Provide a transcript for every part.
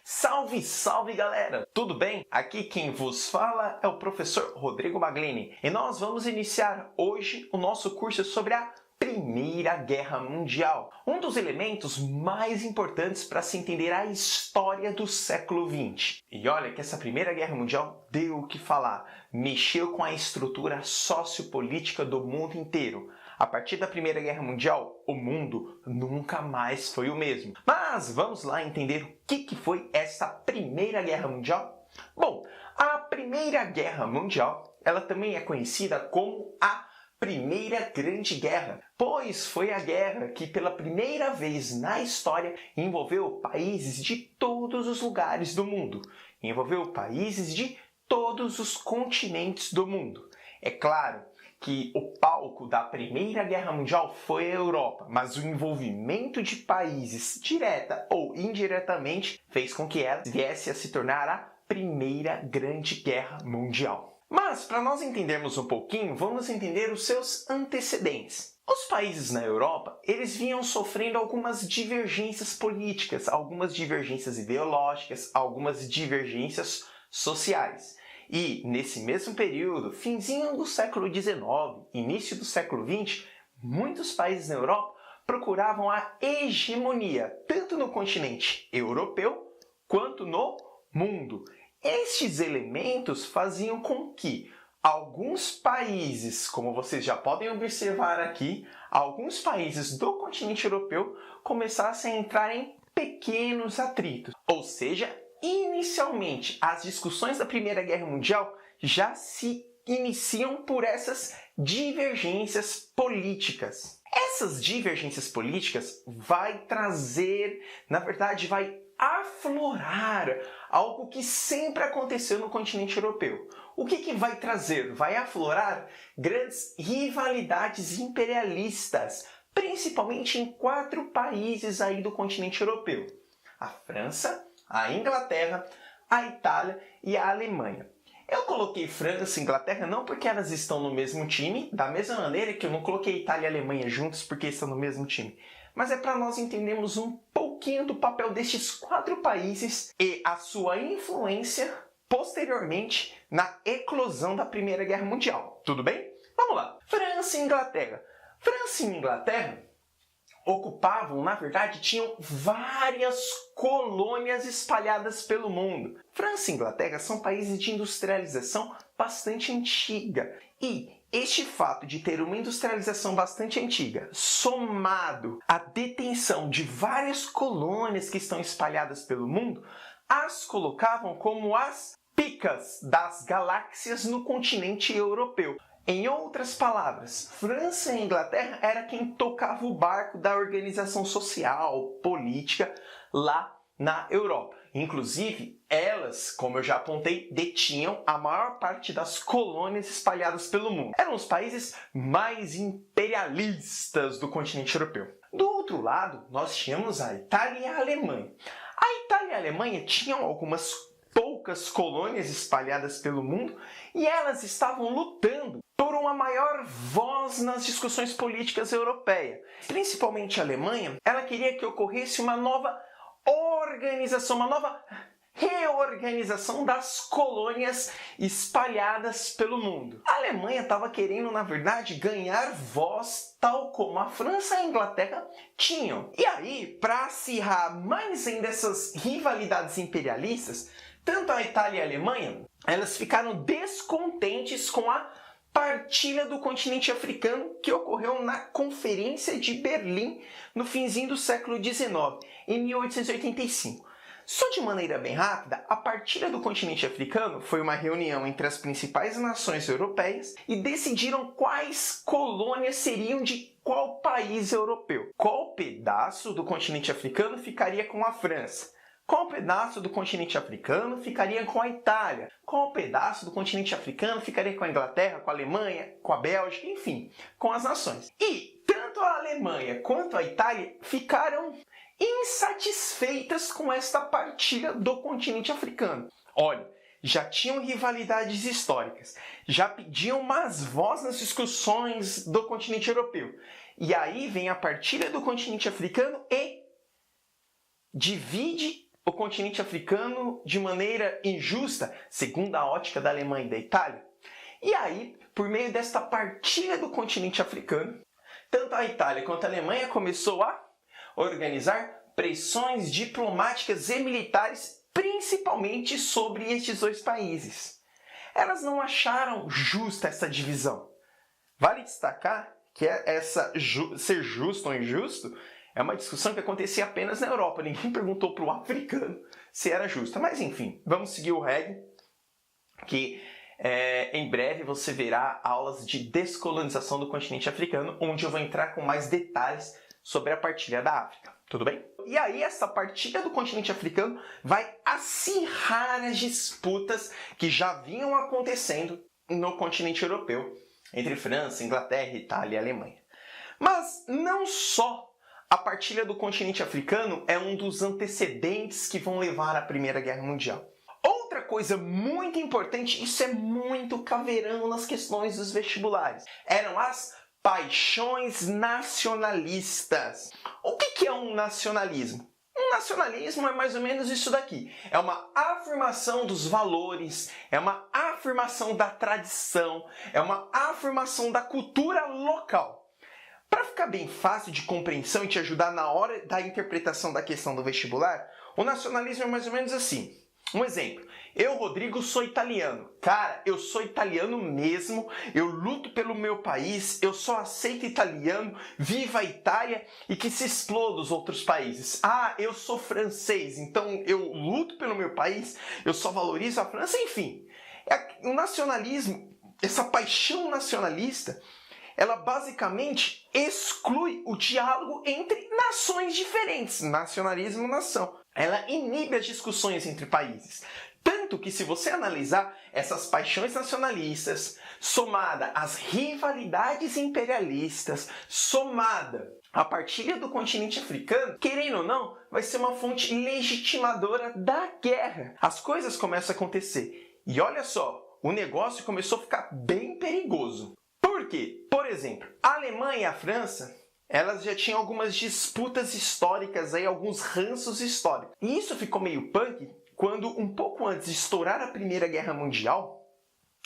Salve, salve galera! Tudo bem? Aqui quem vos fala é o professor Rodrigo Maglini e nós vamos iniciar hoje o nosso curso sobre a Primeira Guerra Mundial, um dos elementos mais importantes para se entender a história do século XX. E olha que essa Primeira Guerra Mundial deu o que falar, mexeu com a estrutura sociopolítica do mundo inteiro. A partir da Primeira Guerra Mundial, o mundo nunca mais foi o mesmo. Mas vamos lá entender o que foi essa Primeira Guerra Mundial? Bom, a Primeira Guerra Mundial, ela também é conhecida como a Primeira Grande Guerra, pois foi a guerra que pela primeira vez na história envolveu países de todos os lugares do mundo, envolveu países de todos os continentes do mundo. É claro que o palco da Primeira Guerra Mundial foi a Europa, mas o envolvimento de países, direta ou indiretamente, fez com que ela viesse a se tornar a Primeira Grande Guerra Mundial. Mas, para nós entendermos um pouquinho, vamos entender os seus antecedentes. Os países na Europa, eles vinham sofrendo algumas divergências políticas, algumas divergências ideológicas, algumas divergências sociais. E, nesse mesmo período, finzinho do século XIX, início do século XX, muitos países na Europa procuravam a hegemonia, tanto no continente europeu quanto no mundo. Estes elementos faziam com que alguns países, como vocês já podem observar aqui, alguns países do continente europeu começassem a entrar em pequenos atritos. Ou seja, inicialmente, as discussões da Primeira Guerra Mundial já se iniciam por essas divergências políticas. Essas divergências políticas vai trazer, na verdade, vai aflorar algo que sempre aconteceu no continente europeu. O que vai trazer? Vai aflorar grandes rivalidades imperialistas, principalmente em 4 países aí do continente europeu: a França, a Inglaterra, a Itália e a Alemanha. Eu coloquei França e Inglaterra não porque elas estão no mesmo time, da mesma maneira que eu não coloquei Itália e Alemanha juntos porque estão no mesmo time, mas é para nós entendermos um pouquinho do papel destes 4 países e a sua influência posteriormente na eclosão da Primeira Guerra Mundial. Tudo bem? Vamos lá. França e Inglaterra. França e Inglaterra ocupavam, na verdade, tinham várias colônias espalhadas pelo mundo. França e Inglaterra são países de industrialização bastante antiga. E este fato de ter uma industrialização bastante antiga, somado à detenção de várias colônias que estão espalhadas pelo mundo, as colocavam como as picas das galáxias no continente europeu. Em outras palavras, França e Inglaterra era quem tocava o barco da organização social, política lá na Europa. Inclusive, elas, como eu já apontei, detinham a maior parte das colônias espalhadas pelo mundo. Eram os países mais imperialistas do continente europeu. Do outro lado, nós tínhamos a Itália e a Alemanha. A Itália e a Alemanha tinham algumas poucas colônias espalhadas pelo mundo e elas estavam lutando por uma maior voz nas discussões políticas europeias. Principalmente a Alemanha, ela queria que ocorresse uma nova organização, uma nova reorganização das colônias espalhadas pelo mundo. A Alemanha estava querendo, na verdade, ganhar voz tal como a França e a Inglaterra tinham. E aí, para acirrar mais ainda essas rivalidades imperialistas, tanto a Itália e a Alemanha, elas ficaram descontentes com a partilha do continente africano que ocorreu na Conferência de Berlim no finzinho do século XIX, em 1885. Só de maneira bem rápida, a partilha do continente africano foi uma reunião entre as principais nações europeias e decidiram quais colônias seriam de qual país europeu. Qual pedaço do continente africano ficaria com a França? Qual pedaço do continente africano ficaria com a Itália? Qual pedaço do continente africano ficaria com a Inglaterra, com a Alemanha, com a Bélgica, enfim, com as nações? E tanto a Alemanha quanto a Itália ficaram insatisfeitas com esta partilha do continente africano. Olha, já tinham rivalidades históricas, já pediam mais voz nas discussões do continente europeu. E aí vem a partilha do continente africano e divide o continente africano de maneira injusta, segundo a ótica da Alemanha e da Itália? E aí, por meio desta partilha do continente africano, tanto a Itália quanto a Alemanha começou a organizar pressões diplomáticas e militares, principalmente sobre estes dois países. Elas não acharam justa essa divisão. Vale destacar que ser justo ou injusto é uma discussão que acontecia apenas na Europa. Ninguém perguntou para o africano se era justa. Mas enfim, vamos seguir o reggae, que em breve você verá aulas de descolonização do continente africano, onde eu vou entrar com mais detalhes sobre a partilha da África. Tudo bem? E aí essa partilha do continente africano vai acirrar as disputas que já vinham acontecendo no continente europeu, entre França, Inglaterra, Itália e Alemanha. Mas não só a partilha do continente africano é um dos antecedentes que vão levar à Primeira Guerra Mundial. Outra coisa muito importante, isso é muito caveirão nas questões dos vestibulares, eram as paixões nacionalistas. O que é um nacionalismo? Um nacionalismo é mais ou menos isso daqui. É uma afirmação dos valores, é uma afirmação da tradição, é uma afirmação da cultura local. Para ficar bem fácil de compreensão e te ajudar na hora da interpretação da questão do vestibular, o nacionalismo é mais ou menos assim. Um exemplo, eu, Rodrigo, sou italiano. Cara, eu sou italiano mesmo, eu luto pelo meu país, eu só aceito italiano, viva a Itália e que se exploda os outros países. Ah, eu sou francês, então eu luto pelo meu país, eu só valorizo a França, enfim. O nacionalismo, essa paixão nacionalista, ela basicamente exclui o diálogo entre nações diferentes, nacionalismo e nação. Ela inibe as discussões entre países. Tanto que se você analisar essas paixões nacionalistas, somada às rivalidades imperialistas, somada à partilha do continente africano, querendo ou não, vai ser uma fonte legitimadora da guerra. As coisas começam a acontecer. E olha só, o negócio começou a ficar bem perigoso. Por quê? Por exemplo, a Alemanha e a França, elas já tinham algumas disputas históricas, aí, alguns ranços históricos. E isso ficou meio punk quando, um pouco antes de estourar a Primeira Guerra Mundial,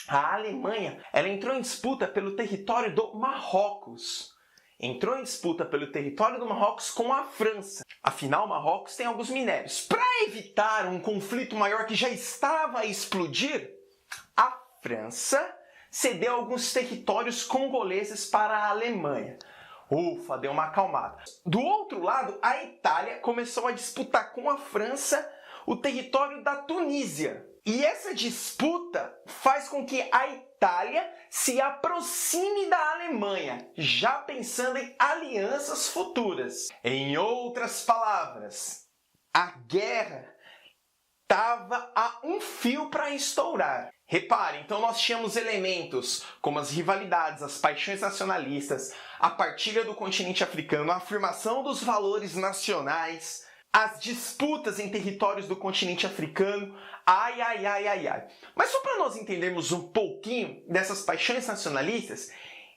a Alemanha ela entrou em disputa pelo território do Marrocos. Entrou em disputa pelo território do Marrocos com a França. Afinal, Marrocos tem alguns minérios. Para evitar um conflito maior que já estava a explodir, a França cedeu alguns territórios congoleses para a Alemanha. Ufa, deu uma acalmada. Do outro lado, a Itália começou a disputar com a França o território da Tunísia. E essa disputa faz com que a Itália se aproxime da Alemanha, já pensando em alianças futuras. Em outras palavras, a guerra estava a um fio para estourar. Repare, então nós tínhamos elementos como as rivalidades, as paixões nacionalistas, a partilha do continente africano, a afirmação dos valores nacionais, as disputas em territórios do continente africano, ai. Mas só para nós entendermos um pouquinho dessas paixões nacionalistas,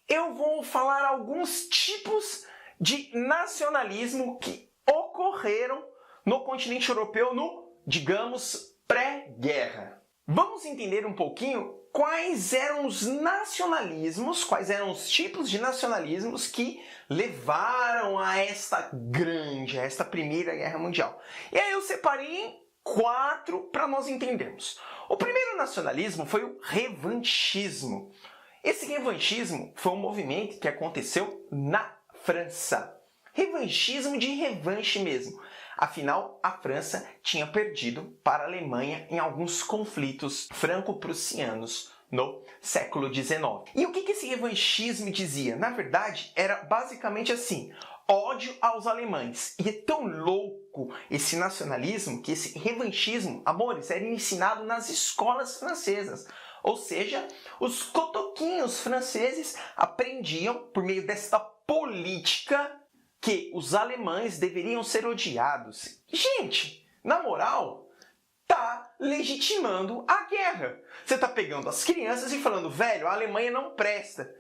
eu vou falar alguns tipos de nacionalismo que ocorreram no continente europeu no, digamos, pré-guerra. Vamos entender um pouquinho quais eram os nacionalismos, quais eram os tipos de nacionalismos que levaram a esta Primeira Guerra Mundial. E aí eu separei em 4 para nós entendermos. O primeiro nacionalismo foi o revanchismo. Esse revanchismo foi um movimento que aconteceu na França. Revanchismo de revanche mesmo. Afinal, a França tinha perdido para a Alemanha em alguns conflitos franco-prussianos no século XIX. E o que esse revanchismo dizia? Na verdade, era basicamente assim: ódio aos alemães. E é tão louco esse nacionalismo que esse revanchismo, amores, era ensinado nas escolas francesas. Ou seja, os cotoquinhos franceses aprendiam, por meio desta política, que os alemães deveriam ser odiados. Gente, na moral, tá legitimando a guerra. Você tá pegando as crianças e falando, velho, a Alemanha não presta.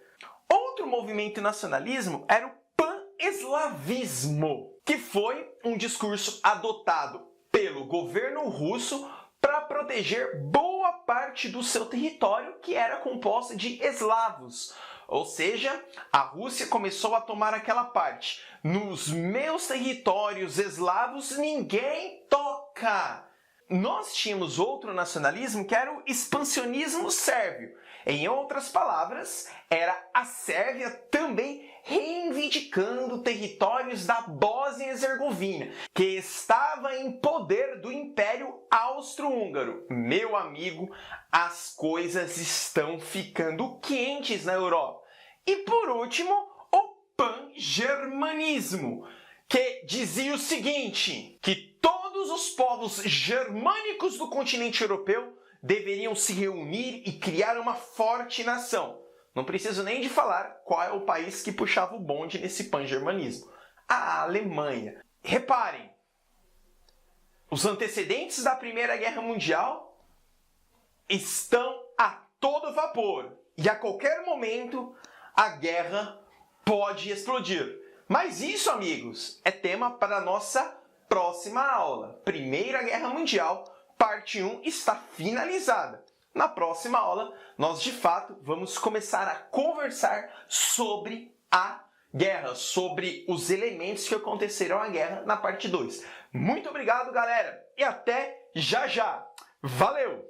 Outro movimento nacionalismo era o pan-eslavismo, que foi um discurso adotado pelo pelo governo russo para proteger boa parte do seu território, que era composta de eslavos. Ou seja, a Rússia começou a tomar aquela parte. Nos meus territórios eslavos, ninguém toca. Nós tínhamos outro nacionalismo que era o expansionismo sérvio. Em outras palavras, era a Sérvia também reivindicando territórios da Bósnia e Herzegovina, que estava em poder do Império Austro-Húngaro. Meu amigo, as coisas estão ficando quentes na Europa. E por último, o pan-germanismo, que dizia o seguinte, que todos os povos germânicos do continente europeu deveriam se reunir e criar uma forte nação. Não preciso nem de falar qual é o país que puxava o bonde nesse pan-germanismo. A Alemanha. Reparem, os antecedentes da Primeira Guerra Mundial estão a todo vapor. E a qualquer momento a guerra pode explodir. Mas isso, amigos, é tema para a nossa próxima aula. Primeira Guerra Mundial, parte 1 está finalizada. Na próxima aula, nós de fato vamos começar a conversar sobre a guerra, sobre os elementos que aconteceram na guerra na parte 2. Muito obrigado, galera, e até já já. Valeu!